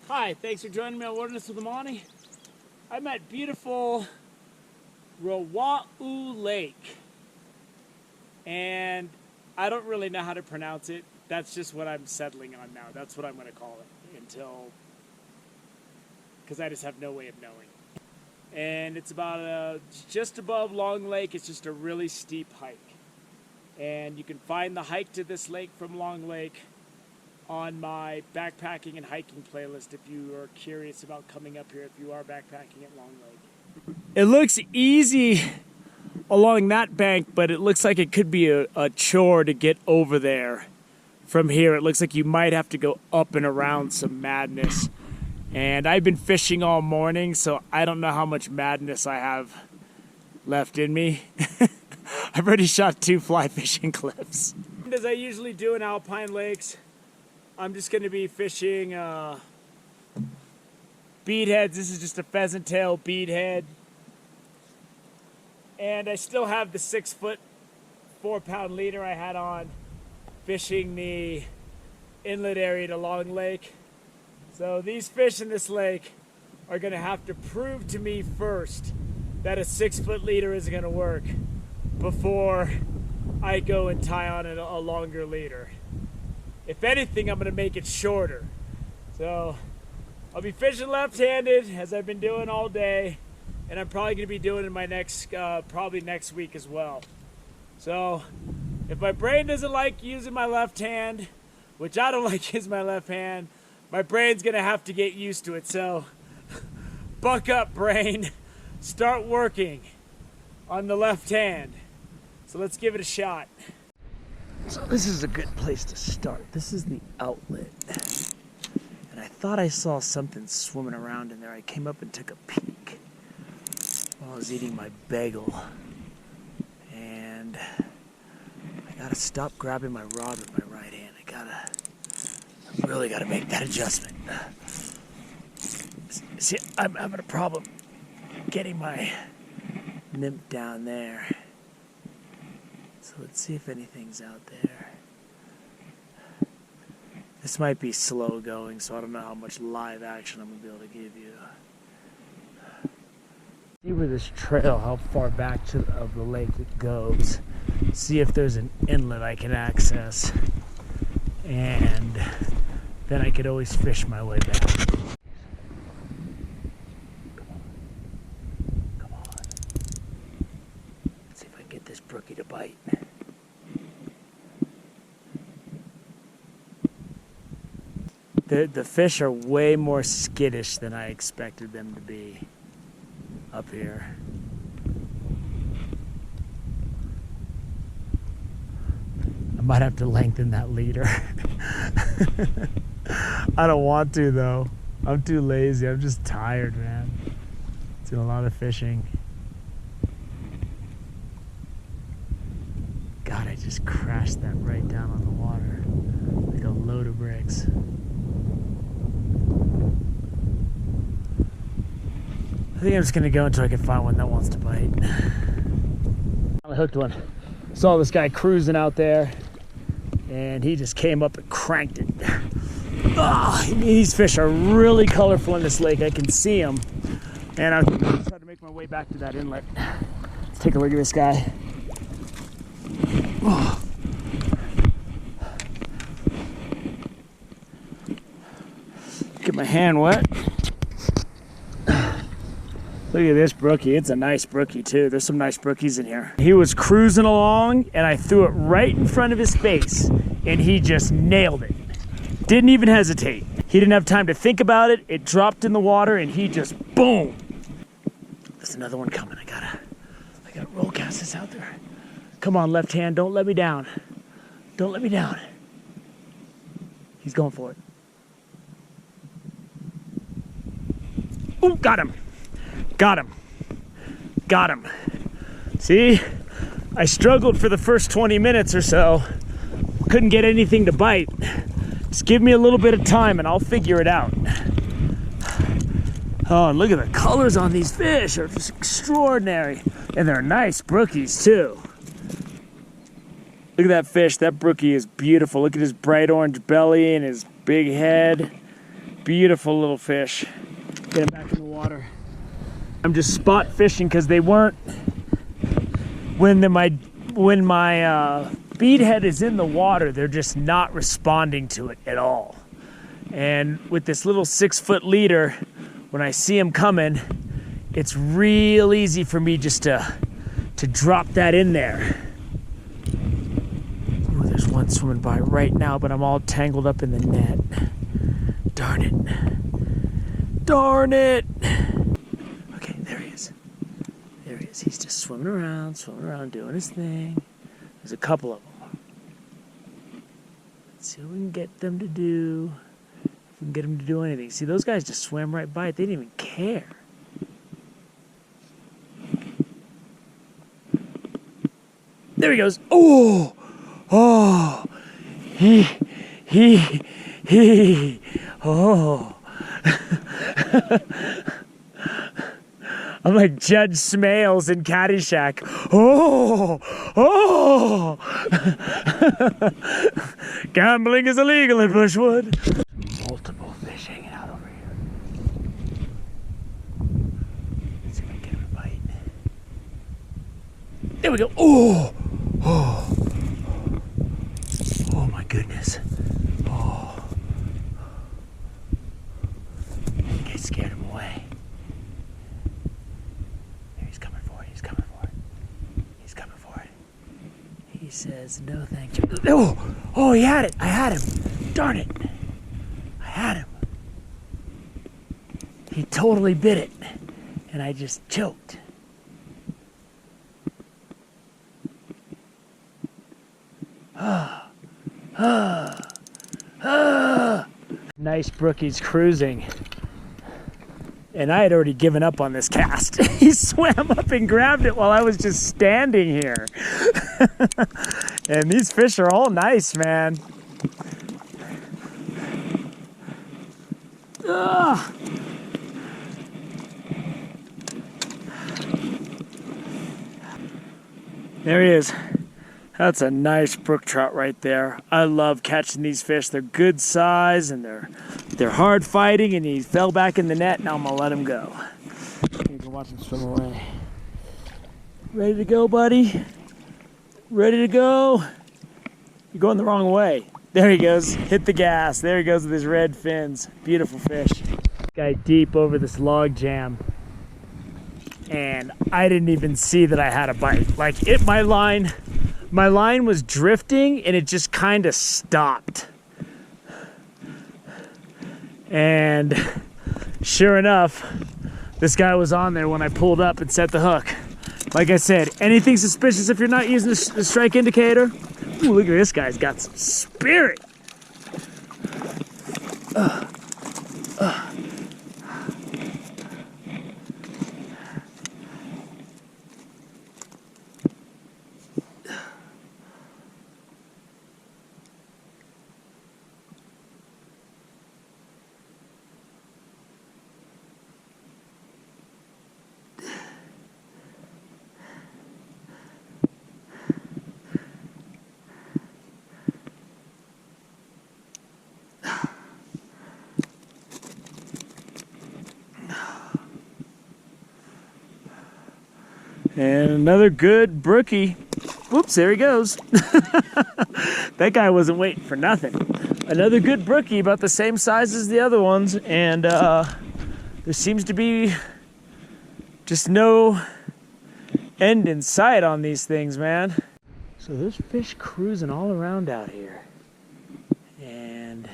Hi, thanks for joining me on Wilderness with Amani. I'm at beautiful Ruwau Lake, and I don't really know how to pronounce it. That's just what I'm settling on now. That's what I'm going to call it because I just have no way of knowing. And it's about just above Long Lake. It's just a really steep hike. And you can find the hike to this lake from Long Lake on my backpacking and hiking playlist if you are curious about coming up here, if you are backpacking at Long Lake. It looks easy along that bank, but it looks like it could be a chore to get over there from here. It looks like you might have to go up and around some madness. And I've been fishing all morning, so I don't know how much madness I have left in me. I've already shot 2 fly fishing clips. As I usually do in alpine lakes, I'm just going to be fishing beadheads. This is just a pheasant tail beadhead. And I still have the 6-foot, 4-pound leader I had on fishing the inlet area to Long Lake. So these fish in this lake are going to have to prove to me first that a 6-foot leader isn't going to work before I go and tie on a longer leader. If anything, I'm going to make it shorter. So I'll be fishing left-handed as I've been doing all day, and I'm probably going to be doing it in my probably next week as well. So if my brain doesn't like using my left hand, which I don't like using my left hand, my brain's going to have to get used to it. So buck up, brain. Start working on the left hand. So let's give it a shot. So this is a good place to start. This is the outlet. And I thought I saw something swimming around in there. I came up and took a peek while I was eating my bagel. And I gotta stop grabbing my rod with my right hand. I really gotta make that adjustment. See, I'm having a problem getting my nymph down there. So let's see if anything's out there. This might be slow going, so I don't know how much live action I'm gonna be able to give you. See where this trail, how far back of the lake it goes. See if there's an inlet I can access. And then I could always fish my way back. Come on. Let's see if I can get this brookie to bite. The fish are way more skittish than I expected them to be up here. I might have to lengthen that leader. I don't want to though. I'm too lazy. I'm just tired, man. Doing a lot of fishing. God, I just crashed that right down on the water. Like a load of bricks. I think I'm just gonna go until I can find one that wants to bite. I hooked one. Saw this guy cruising out there, and he just came up and cranked it. These fish are really colorful in this lake. I can see them. And I'm trying to make my way back to that inlet. Let's take a look at this guy. Oh. Get my hand wet. Look at this brookie. It's a nice brookie too. There's some nice brookies in here. He was cruising along and I threw it right in front of his face and he just nailed it. Didn't even hesitate. He didn't have time to think about it. It dropped in the water and he just boom. There's another one coming. I gotta roll cast this out there. Come on, left hand. Don't let me down. Don't let me down. He's going for it. Ooh, got him. Got him. Got him. See? I struggled for the first 20 minutes or so. Couldn't get anything to bite. Just give me a little bit of time and I'll figure it out. Oh, and look at the colors on these fish. They're just extraordinary. And they're nice brookies too. Look at that fish. That brookie is beautiful. Look at his bright orange belly and his big head. Beautiful little fish. Get him back in the water. I'm just spot fishing because they weren't, when my bead head is in the water, they're just not responding to it at all. And with this little 6-foot leader, when I see him coming, it's real easy for me just to drop that in there. Ooh, there's one swimming by right now, but I'm all tangled up in the net. Darn it. Darn it. Okay, there he is. There he is. He's just swimming around, doing his thing. There's a couple of them. Let's see what we can get them to do. If we can get them to do anything. See, those guys just swam right by it. They didn't even care. There he goes. Oh, oh, he, oh. I'm like Judge Smales in Caddyshack. Oh, oh. Gambling is illegal in Bushwood. Multiple fish hanging out over here. Let's see if I can get him a bite. There we go. Oh, oh, oh my goodness. Oh, I think I scared him away. There, he's coming for it. He's coming for it. He's coming for it. He says no thank you. Oh, oh, he had it. I had him. Darn it. I had him. He totally bit it, and I just choked. Nice Brookies cruising. And I had already given up on this cast. He swam up and grabbed it while I was just standing here. And these fish are all nice, man. Ugh. There he is. That's a nice brook trout right there. I love catching these fish. They're good size and they're hard fighting, and he fell back in the net. Now I'm gonna let him go. You can watch him swim away. Ready to go, buddy? Ready to go? You're going the wrong way. There he goes. Hit the gas. There he goes with his red fins. Beautiful fish. Guy deep over this log jam. And I didn't even see that I had a bite. Like my line was drifting and it just kind of stopped. And sure enough, this guy was on there when I pulled up and set the hook. Like I said, anything suspicious if you're not using the strike indicator. Ooh, look at this guy's got some spirit. And another good brookie. Whoops, there he goes. That guy wasn't waiting for nothing. Another good brookie, about the same size as the other ones. And there seems to be just no end in sight on these things, man. So there's fish cruising all around out here. And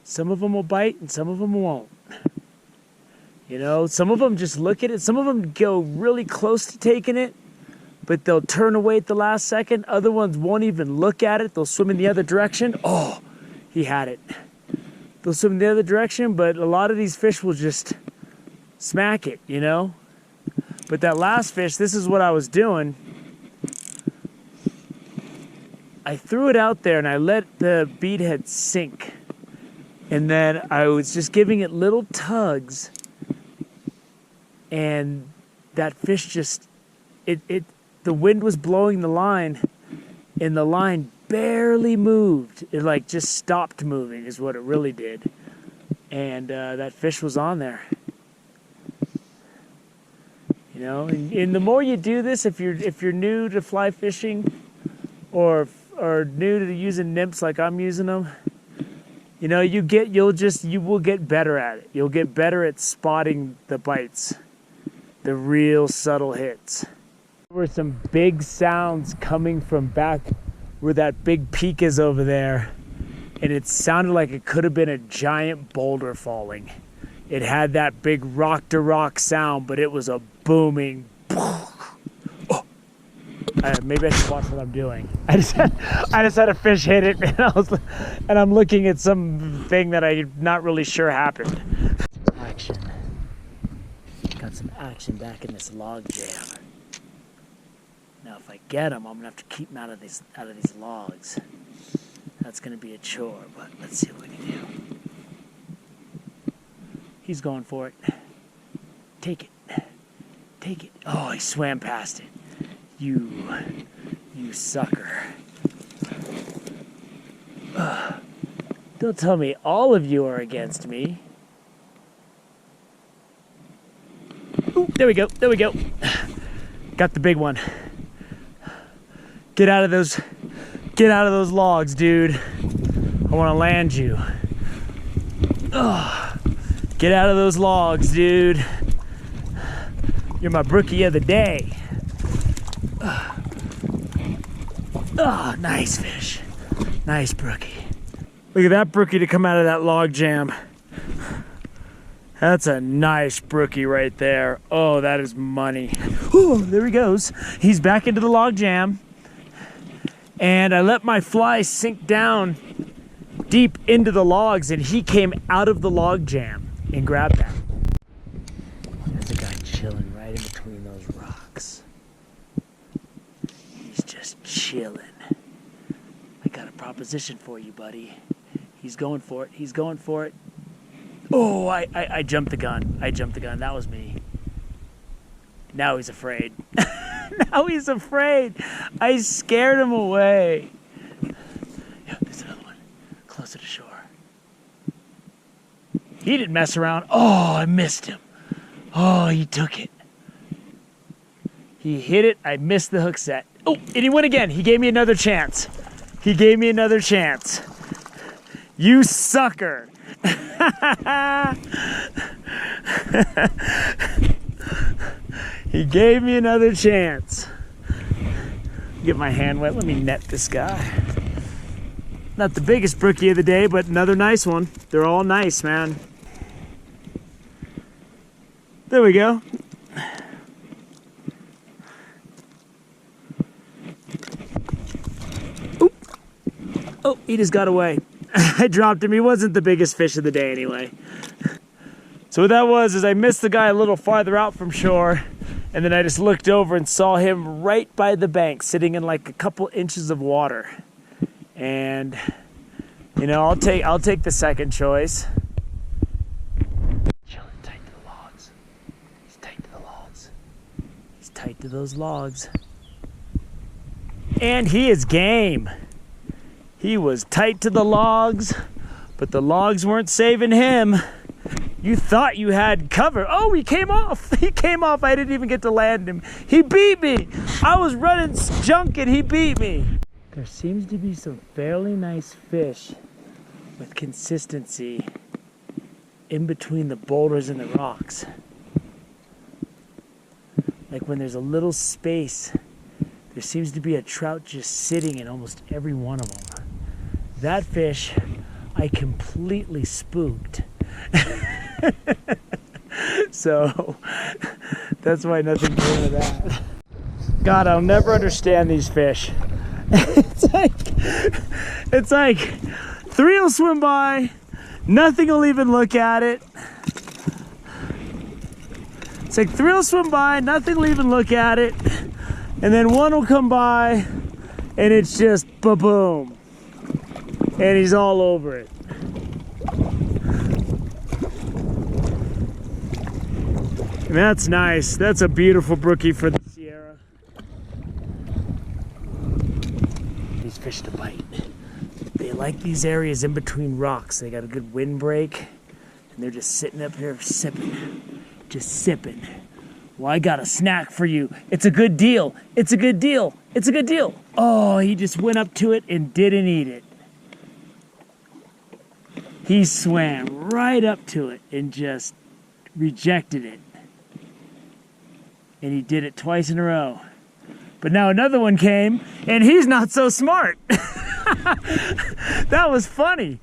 some of them will bite and some of them won't. You know, some of them just look at it. Some of them go really close to taking it, but they'll turn away at the last second. Other ones won't even look at it. They'll swim in the other direction. Oh, he had it. They'll swim in the other direction, but a lot of these fish will just smack it, you know? But that last fish, this is what I was doing. I threw it out there and I let the bead head sink. And then I was just giving it little tugs. And that fish just, the wind was blowing the line, and the line barely moved. It like just stopped moving is what it really did. and that fish was on there. You know, and the more you do this, if you're new to fly fishing, or new to using nymphs like I'm using them, you know, you will get better at it. You'll get better at spotting the bites, the real subtle hits. There were some big sounds coming from back where that big peak is over there, and it sounded like it could have been a giant boulder falling. It had that big rock to rock sound, but it was a booming. Oh. Maybe I should watch what I'm doing. I just had a fish hit it, and I'm looking at something that I'm not really sure happened. Action. Got some action back in this log jam. Now, if I get him, I'm gonna have to keep him out of these logs. That's gonna be a chore, but let's see what we can do. He's going for it. Take it. Take it. Oh, he swam past it. You sucker. Don't tell me all of you are against me. Ooh, there we go. There we go. Got the big one. Get out of those logs, dude. I want to land you. Get out of those logs, dude. You're my brookie of the day. Oh, nice fish. Nice brookie. Look at that brookie to come out of that log jam. That's a nice brookie right there. Oh, that is money. Oh, there he goes. He's back into the log jam. And I let my fly sink down deep into the logs, and he came out of the log jam and grabbed that. There's a guy chilling right in between those rocks. He's just chilling. I got a proposition for you, buddy. He's going for it. He's going for it. Oh, I jumped the gun. I jumped the gun. That was me. Now he's afraid. Now he's afraid. I scared him away. Yeah, there's another one. Closer to shore. He didn't mess around. Oh, I missed him. Oh, he took it. He hit it. I missed the hook set. Oh, and he went again. He gave me another chance. He gave me another chance. You sucker. He gave me another chance. Get my hand wet. Let me net this guy. Not the biggest brookie of the day, but another nice one. They're all nice, man. There we go. Oop. Oh, he just got away. I dropped him. He wasn't the biggest fish of the day anyway. So what that was is I missed the guy a little farther out from shore, and then I just looked over and saw him right by the bank, sitting in like a couple inches of water. And you know, I'll take the second choice. Chilling tight to the logs. He's tight to the logs. He's tight to those logs. And he is game. He was tight to the logs, but the logs weren't saving him. You thought you had cover. Oh, he came off. He came off. I didn't even get to land him. He beat me. I was running junk and he beat me. There seems to be some fairly nice fish with consistency in between the boulders and the rocks. Like when there's a little space, there seems to be a trout just sitting in almost every one of them. That fish, I completely spooked. So that's why nothing came of that. God, I'll never understand these fish. It's like three will swim by, nothing will even look at it. It's like three will swim by, nothing will even look at it, and then one will come by, and it's just ba-boom, and he's all over it. And that's nice. That's a beautiful brookie for the Sierra. These fish to bite. They like these areas in between rocks. They got a good windbreak. And they're just sitting up here sipping, just sipping. Well, I got a snack for you. It's a good deal. It's a good deal. It's a good deal. Oh, he just went up to it and didn't eat it. He swam right up to it and just rejected it. And he did it twice in a row. But now another one came, and he's not so smart. That was funny.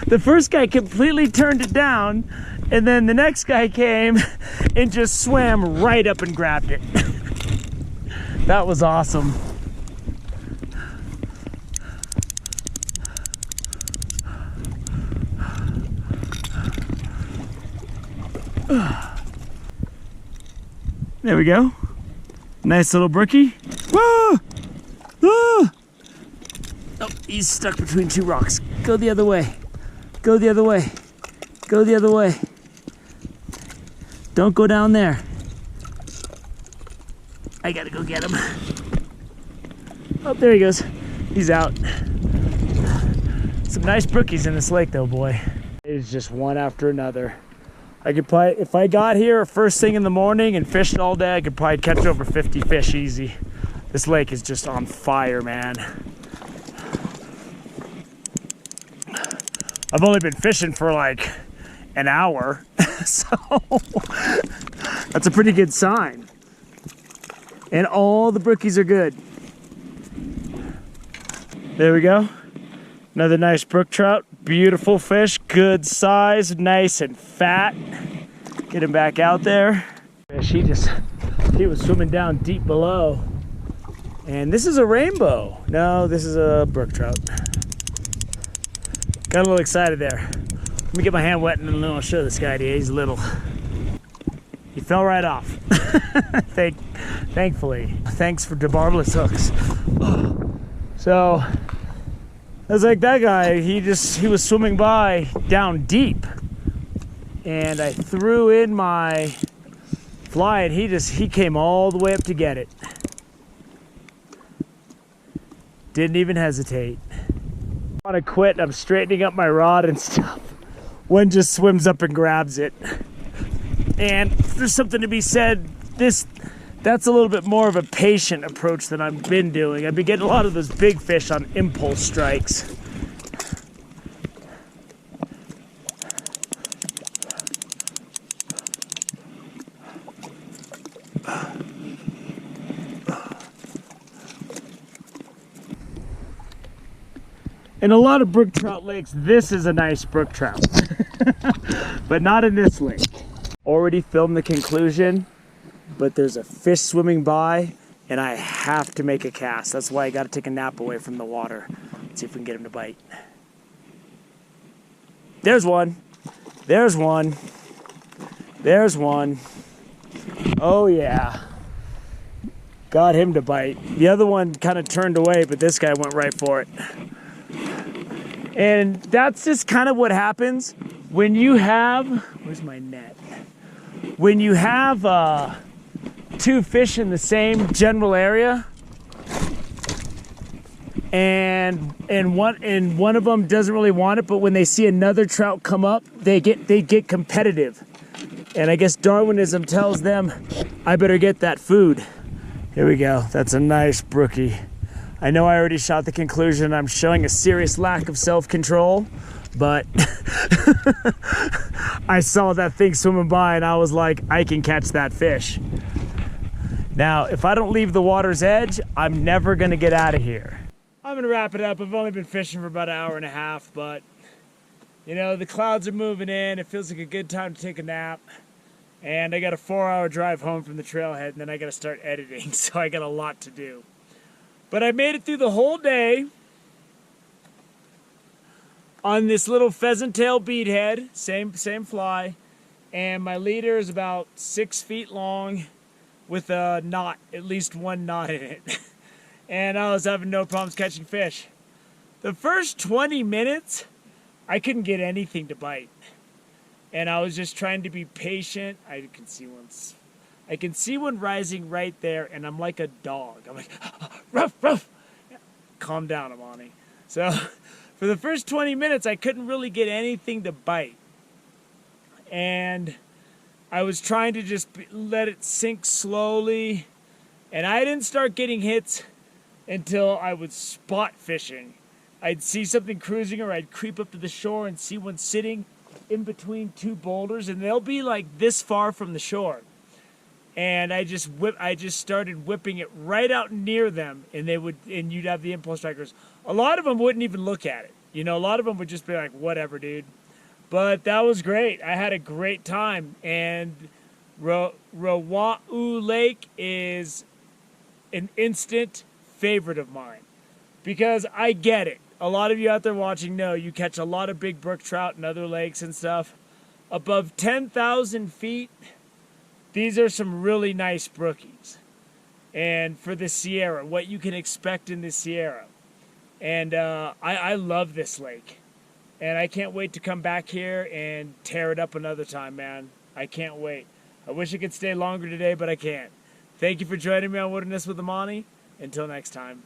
The first guy completely turned it down, and then the next guy came and just swam right up and grabbed it. That was awesome. There we go. Nice little brookie. Whoa! Whoa! Oh, he's stuck between two rocks. Go the other way. Go the other way. Go the other way. Don't go down there. I gotta go get him. Oh, there he goes. He's out. Some nice brookies in this lake though, boy. It's just one after another. I could probably, if I got here first thing in the morning and fished all day, I could probably catch over 50 fish easy. This lake is just on fire, man. I've only been fishing for like an hour, so that's a pretty good sign. And all the brookies are good. There we go. Another nice brook trout. Beautiful fish, good size, nice and fat. Get him back out there. He was swimming down deep below. And this is a rainbow. No, this is a brook trout. Got a little excited there. Let me get my hand wet and then I'll show this guy to you. He's little. He fell right off. Thankfully. Thanks for DeBarbless hooks. So, I was like, that guy, he was swimming by down deep. And I threw in my fly and he came all the way up to get it. Didn't even hesitate. I want to quit. I'm straightening up my rod and stuff. One just swims up and grabs it. And there's something to be said. That's a little bit more of a patient approach than I've been doing. I've been getting a lot of those big fish on impulse strikes. In a lot of brook trout lakes, this is a nice brook trout, but not in this lake. Already filmed the conclusion, but there's a fish swimming by and I have to make a cast. That's why I got to take a nap away from the water. Let's see if we can get him to bite. There's one. There's one. There's one. Oh yeah. Got him to bite. The other one kind of turned away, but this guy went right for it. And that's just kind of what happens when you have, where's my net? When you have two fish in the same general area, and one of them doesn't really want it, but when they see another trout come up, they get competitive. And I guess Darwinism tells them, I better get that food. Here we go. That's a nice brookie. I know I already shot the conclusion. I'm showing a serious lack of self-control, but I saw that thing swimming by and I was like, I can catch that fish. Now, if I don't leave the water's edge, I'm never gonna get out of here. I'm gonna wrap it up. I've only been fishing for about an hour and a half, but you know, the clouds are moving in. It feels like a good time to take a nap. And I got a 4-hour drive home from the trailhead, and then I gotta start editing, so I got a lot to do. But I made it through the whole day on this little pheasant tail beadhead, same fly, and my leader is about 6 feet long with a knot, at least one knot in it. And I was having no problems catching fish. The first 20 minutes, I couldn't get anything to bite. And I was just trying to be patient. I can see one rising right there, and I'm like a dog. I'm like, ruff, ruff. Calm down, Amani. So for the first 20 minutes, I couldn't really get anything to bite. and I was trying to just let it sink slowly, and I didn't start getting hits until I was spot fishing. I'd see something cruising, or I'd creep up to the shore and see one sitting in between two boulders, and they'll be like this far from the shore. And I just started whipping it right out near them, and you'd have the impulse strikers. A lot of them wouldn't even look at it. You know, a lot of them would just be like, whatever, dude. But that was great. I had a great time. And Ruwau Lake is an instant favorite of mine, because I get it. A lot of you out there watching know you catch a lot of big brook trout and other lakes and stuff. Above 10,000 feet, these are some really nice brookies. And for the Sierra, what you can expect in the Sierra. And I love this lake. And I can't wait to come back here and tear it up another time, man. I can't wait. I wish I could stay longer today, but I can't. Thank you for joining me on Wilderness with Amani. Until next time.